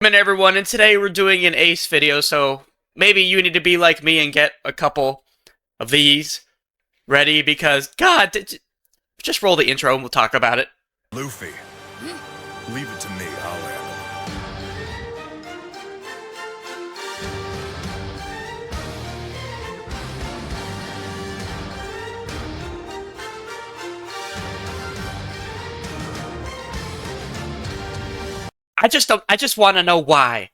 Welcome everyone, and today we're doing an Ace video, so maybe you need to be like me and get a couple of these ready because, God, just roll the intro and we'll talk about it. Luffy, leave it to me, I'll handle I just want to know why.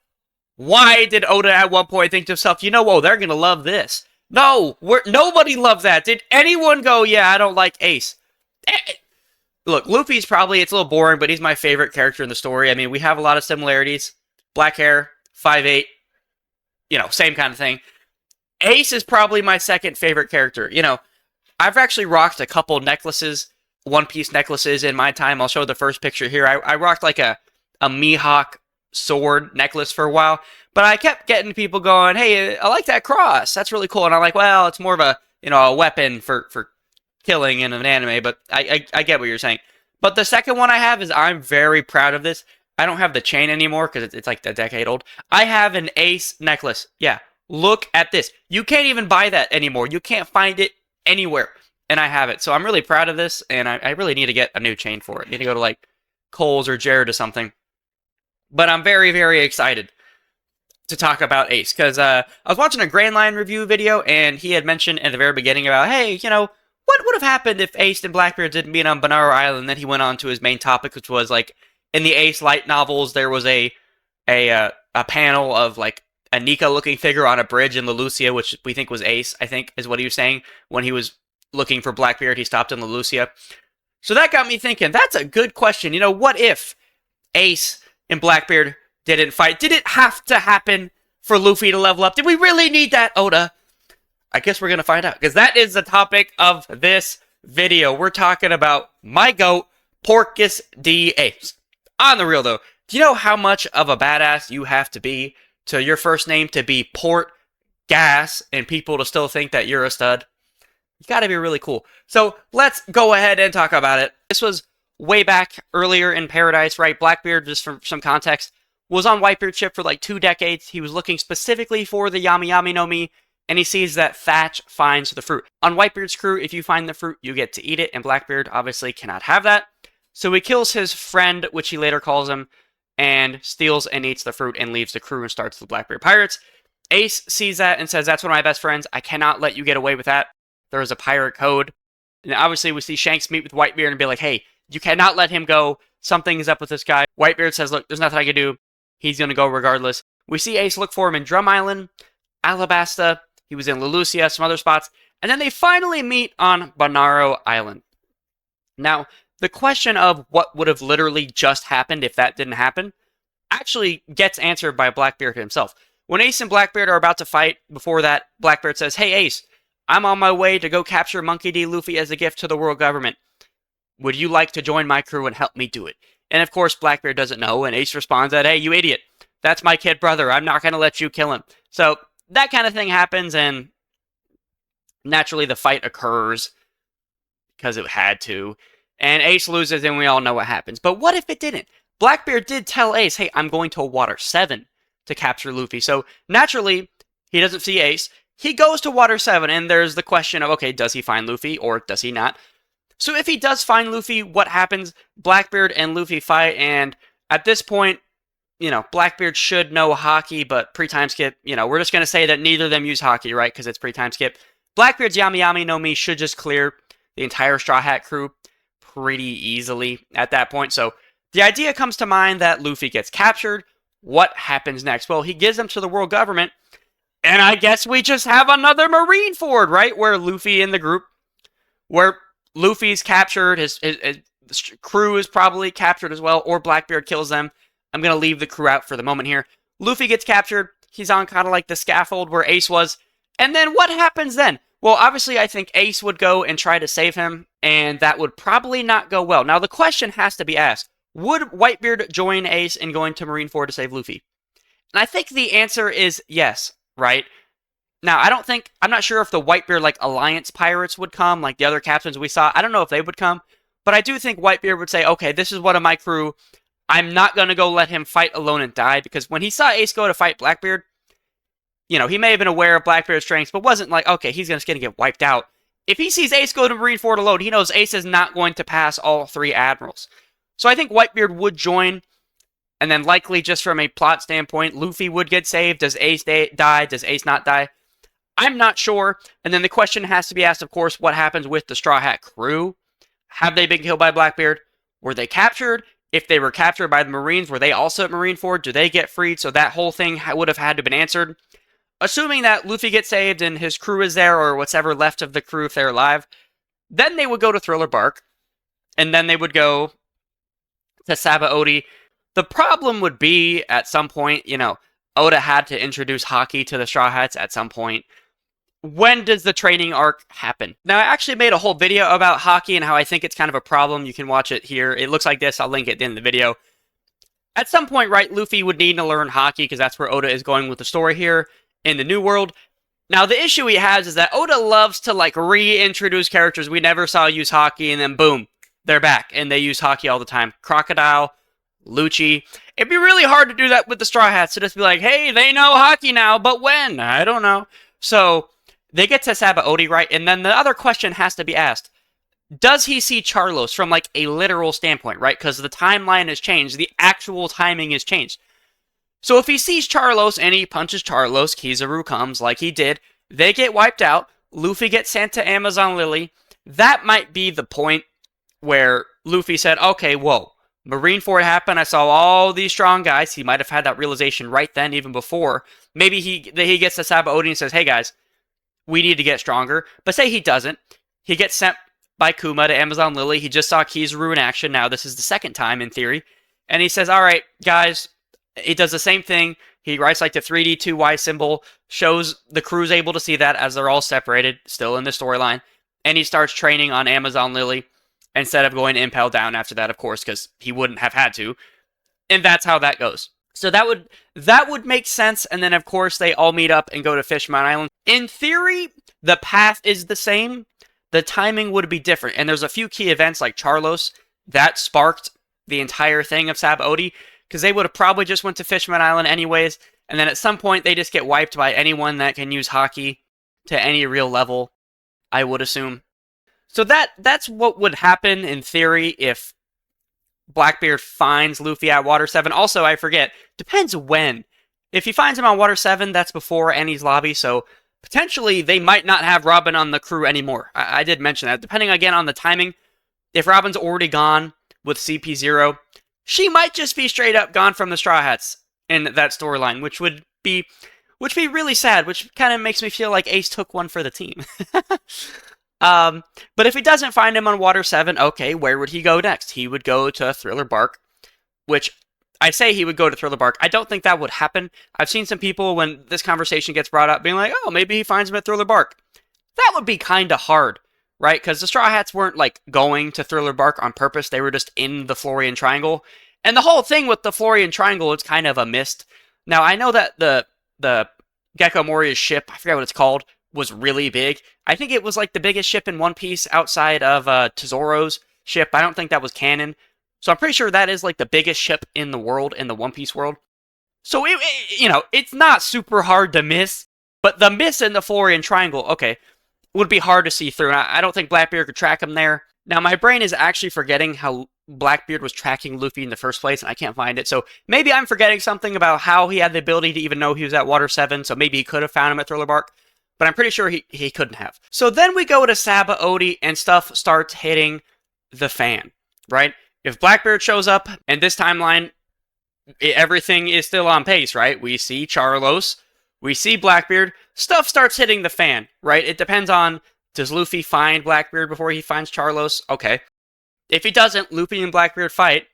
Why did Oda at one point think to himself, you know, whoa, they're gonna love this? No, nobody loved that. Did anyone go, yeah, I don't like Ace? Look, Luffy's probably, it's a little boring, but he's my favorite character in the story. I mean, we have a lot of similarities. Black hair, 5'8", you know, same kind of thing. Ace is probably my second favorite character. You know, I've actually rocked a couple necklaces, One Piece necklaces in my time. I'll show the first picture here. I rocked like a Mihawk sword necklace for a while, but I kept getting people going, hey, I like that cross. That's really cool. And I'm like, well, it's more of a, you know, a weapon for killing in an anime, but I get what you're saying. But the second one I have is I'm very proud of this. I don't have the chain anymore because it's like a decade old. I have an Ace necklace. Yeah, look at this. You can't even buy that anymore. You can't find it anywhere. And I have it. So I'm really proud of this, and I really need to get a new chain for it. I need to go to like Kohl's or Jared or something. But I'm very, very excited to talk about Ace, because I was watching a Grand Line review video, and he had mentioned at the very beginning about, hey, you know, what would have happened if Ace and Blackbeard didn't meet on Banaro Island? Then he went on to his main topic, which was like, in the Ace light novels, there was a panel of like a Nika-looking figure on a bridge in Lelucia, which we think was Ace, I think, is what he was saying. When he was looking for Blackbeard, he stopped in Lelucia. So that got me thinking, that's a good question. You know, what if Ace and Blackbeard didn't fight? Did it have to happen for Luffy to level up? Did we really need that, Oda? I guess we're going to find out, because that is the topic of this video. We're talking about my GOAT, Porcus D. Ace. On the real, though, do you know how much of a badass you have to be to your first name to be Port Gas and people to still think that you're a stud? You got to be really cool. So let's go ahead and talk about it. This was way back earlier in Paradise, right? Blackbeard, just for some context, was on Whitebeard's ship for like 2 decades. He was looking specifically for the Yami Yami no Mi, and he sees that Thatch finds the fruit. On Whitebeard's crew, if you find the fruit, you get to eat it, and Blackbeard obviously cannot have that. So he kills his friend, which he later calls him, and steals and eats the fruit and leaves the crew and starts the Blackbeard Pirates. Ace sees that and says, that's one of my best friends. I cannot let you get away with that. There is a pirate code. And obviously we see Shanks meet with Whitebeard and be like, hey, you cannot let him go. Something is up with this guy. Whitebeard says, look, there's nothing I can do. He's going to go regardless. We see Ace look for him in Drum Island, Alabasta. He was in Lelucia, some other spots. And then they finally meet on Banaro Island. Now, the question of what would have literally just happened if that didn't happen actually gets answered by Blackbeard himself. When Ace and Blackbeard are about to fight, before that, Blackbeard says, hey, Ace, I'm on my way to go capture Monkey D. Luffy as a gift to the world government. Would you like to join my crew and help me do it? And of course, Blackbeard doesn't know, and Ace responds that, hey, you idiot. That's my kid brother. I'm not going to let you kill him. So that kind of thing happens, and naturally the fight occurs because it had to. And Ace loses, and we all know what happens. But what if it didn't? Blackbeard did tell Ace, hey, I'm going to Water 7 to capture Luffy. So naturally, he doesn't see Ace. He goes to Water 7, and there's the question of, okay, does he find Luffy, or does he not? So if he does find Luffy, what happens? Blackbeard and Luffy fight, and at this point, you know, Blackbeard should know Haki, but pre-time skip, you know, we're just going to say that neither of them use Haki, right? Because it's pre-time skip. Blackbeard's Yami Yami no Mi should just clear the entire Straw Hat crew pretty easily at that point. So the idea comes to mind that Luffy gets captured. What happens next? Well, he gives them to the world government, and I guess we just have another Marineford, right? Where Luffy in the group, where Luffy's captured, his crew is probably captured as well, or Blackbeard kills them. I'm going to leave the crew out for the moment here. Luffy gets captured. He's on kind of like the scaffold where Ace was. And then what happens then? Well, obviously, I think Ace would go and try to save him, and that would probably not go well. Now, the question has to be asked, would Whitebeard join Ace in going to Marineford to save Luffy? And I think the answer is yes, right? Now, I'm not sure if the Whitebeard, like, Alliance pirates would come, like the other captains we saw. I don't know if they would come, but I do think Whitebeard would say, okay, this is one of my crew. I'm not going to go let him fight alone and die, because when he saw Ace go to fight Blackbeard, you know, he may have been aware of Blackbeard's strengths, but wasn't like, okay, he's just going to get wiped out. If he sees Ace go to Marineford alone, he knows Ace is not going to pass all 3 admirals. So I think Whitebeard would join, and then likely just from a plot standpoint, Luffy would get saved. Does Ace die? Does Ace not die? I'm not sure. And then the question has to be asked, of course, what happens with the Straw Hat crew? Have they been killed by Blackbeard? Were they captured? If they were captured by the Marines, were they also at Marineford? Do they get freed? So that whole thing would have had to have been answered. Assuming that Luffy gets saved and his crew is there, or what's ever left of the crew if they're alive, then they would go to Thriller Bark, and then they would go to Sabaody. The problem would be, at some point, you know, Oda had to introduce Haki to the Straw Hats at some point. When does the training arc happen? Now, I actually made a whole video about Haki and how I think it's kind of a problem. You can watch it here. It looks like this. I'll link it in the video. At some point, right, Luffy would need to learn Haki, because that's where Oda is going with the story here in the New World. Now, the issue he has is that Oda loves to, like, reintroduce characters we never saw use Haki, and then boom, they're back, and they use Haki all the time. Crocodile, Lucci. It'd be really hard to do that with the Straw Hats, to just be like, hey, they know Haki now, but when? I don't know. So they get to Sabaody, right? And then the other question has to be asked. Does he see Charlos from, like, a literal standpoint, right? Because the timeline has changed. The actual timing has changed. So if he sees Charlos and he punches Charlos, Kizaru comes like he did, they get wiped out, Luffy gets sent to Amazon Lily. That might be the point where Luffy said, okay, whoa, Marineford happened, I saw all these strong guys. He might have had that realization right then, even before. Maybe he gets to Sabaody and says, hey guys, we need to get stronger. But say he doesn't. He gets sent by Kuma to Amazon Lily. He just saw Kizaru in action. Now this is the second time, in theory. And he says, all right, guys, he does the same thing. He writes like the 3D2Y symbol, shows the crew's able to see that as they're all separated, still in the storyline. And he starts training on Amazon Lily instead of going to Impel Down after that, of course, because he wouldn't have had to. And that's how that goes. So that would make sense. And then, of course, they all meet up and go to Fishman Island. In theory, the path is the same. The timing would be different. And there's a few key events like Charlos that sparked the entire thing of Sabaody, because they would have probably just went to Fishman Island anyways, and then at some point they just get wiped by anyone that can use Haki to any real level, I would assume. So that's what would happen in theory if Blackbeard finds Luffy at Water 7. Also, I forget, depends when. If he finds him on Water 7, that's before Annie's lobby, so potentially they might not have Robin on the crew anymore. I did mention that. Depending, again, on the timing, if Robin's already gone with CP0, she might just be straight up gone from the Straw Hats in that storyline, which would be really sad, which kind of makes me feel like Ace took one for the team. But if he doesn't find him on Water 7, okay, where would he go next? He would go to Thriller Bark, which I say he would go to Thriller Bark. I don't think that would happen. I've seen some people, when this conversation gets brought up, being like, oh, maybe he finds him at Thriller Bark. That would be kind of hard, right? Because the Straw Hats weren't, like, going to Thriller Bark on purpose. They were just in the Florian Triangle. And the whole thing with the Florian Triangle is kind of a mist. Now, I know that the Gecko Moria's ship, I forget what it's called, was really big. I think it was, like, the biggest ship in One Piece outside of Tesoro's ship. I don't think that was canon. So I'm pretty sure that is, like, the biggest ship in the world, in the One Piece world. So, you know, it's not super hard to miss. But the miss in the Florian Triangle, okay, would be hard to see through. And I don't think Blackbeard could track him there. Now, my brain is actually forgetting how Blackbeard was tracking Luffy in the first place, and I can't find it. So maybe I'm forgetting something about how he had the ability to even know he was at Water 7, so maybe he could have found him at Thriller Bark, but I'm pretty sure he couldn't have. So then we go to Sabaody, and stuff starts hitting the fan, right? If Blackbeard shows up, and this timeline, everything is still on pace, right? We see Charlos, we see Blackbeard, stuff starts hitting the fan, right? It depends on, does Luffy find Blackbeard before he finds Charlos? Okay. If he doesn't, Luffy and Blackbeard fight.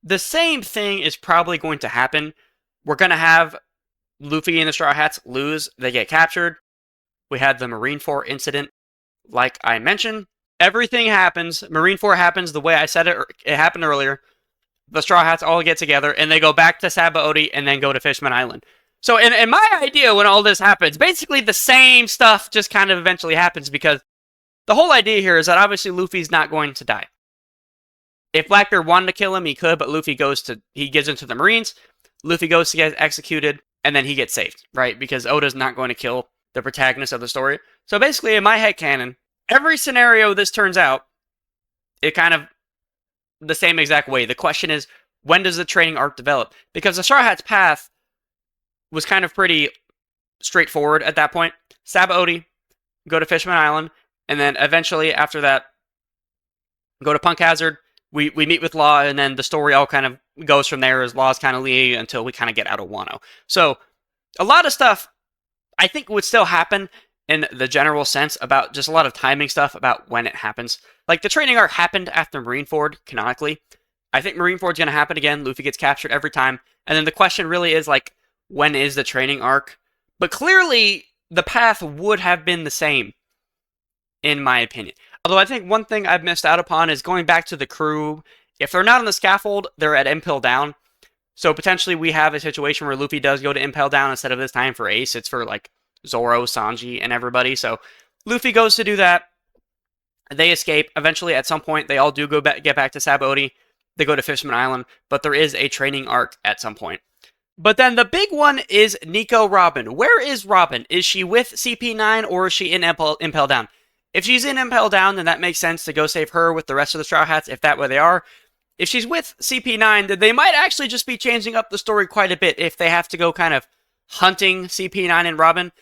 The same thing is probably going to happen. We're going to have Luffy and the Straw Hats lose. They get captured. We had the Marineford incident. Like I mentioned, everything happens. Marineford happens the way I said it. It happened earlier. The Straw Hats all get together, and they go back to Sabaody and then go to Fishman Island. So in my idea, when all this happens, basically the same stuff just kind of eventually happens, because the whole idea here is that obviously Luffy's not going to die. If Blackbeard wanted to kill him, he could, but Luffy gives in to the Marines. Luffy goes to get executed, and then he gets saved, right? Because Oda's not going to kill the protagonist of the story. So basically, in my headcanon, every scenario this turns out, it kind of the same exact way. The question is, when does the training arc develop? Because the Straw Hat's path was kind of pretty straightforward at that point. Stab Odie, go to Fishman Island, and then eventually after that, go to Punk Hazard. We meet with Law, and then the story all kind of goes from there as Law's kind of leading until we kind of get out of Wano. So a lot of stuff I think would still happen in the general sense about just a lot of timing stuff about when it happens. Like the training arc happened after Marineford, canonically. I think Marineford's going to happen again. Luffy gets captured every time. And then the question really is like, when is the training arc? But clearly, the path would have been the same, in my opinion. Although I think one thing I've missed out upon is going back to the crew. If they're not on the scaffold, they're at Impel Down. So potentially we have a situation where Luffy does go to Impel Down instead of this time for Ace. It's for like Zoro, Sanji, and everybody. So Luffy goes to do that. They escape. Eventually, at some point, they all do get back to Sabaody. They go to Fishman Island, but there is a training arc at some point. But then the big one is Nico Robin. Where is Robin? Is she with CP9 or is she in Impel Down? If she's in Impel Down, then that makes sense to go save her with the rest of the Straw Hats, if that way they are. If she's with CP9, then they might actually just be changing up the story quite a bit if they have to go kind of hunting CP9 and Robin.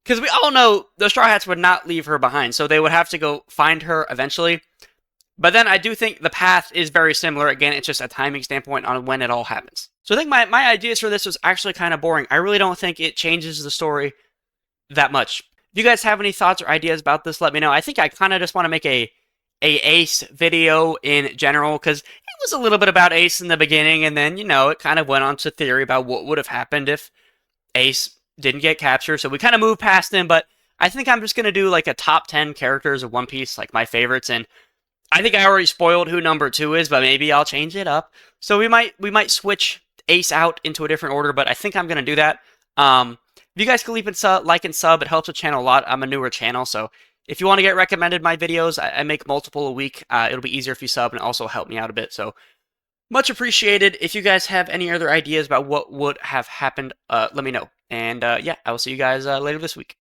Because we all know the Straw Hats would not leave her behind, so they would have to go find her eventually. But then I do think the path is very similar. Again, it's just a timing standpoint on when it all happens. So I think my ideas for this was actually kind of boring. I really don't think it changes the story that much. If you guys have any thoughts or ideas about this, let me know. I think I kind of just want to make a Ace video in general, because it was a little bit about Ace in the beginning, and then, you know, it kind of went on to theory about what would have happened if Ace didn't get captured. So we kind of moved past him, but I think I'm just going to do like a top 10 characters of One Piece, like my favorites, and I think I already spoiled who number 2 is, but maybe I'll change it up. So we might switch Ace out into a different order, but I think I'm going to do that. If you guys can leave a like and sub, it helps the channel a lot. I'm a newer channel, so if you want to get recommended my videos, I make multiple a week. It'll be easier if you sub and also help me out a bit, so much appreciated. If you guys have any other ideas about what would have happened, let me know. And yeah, I will see you guys later this week.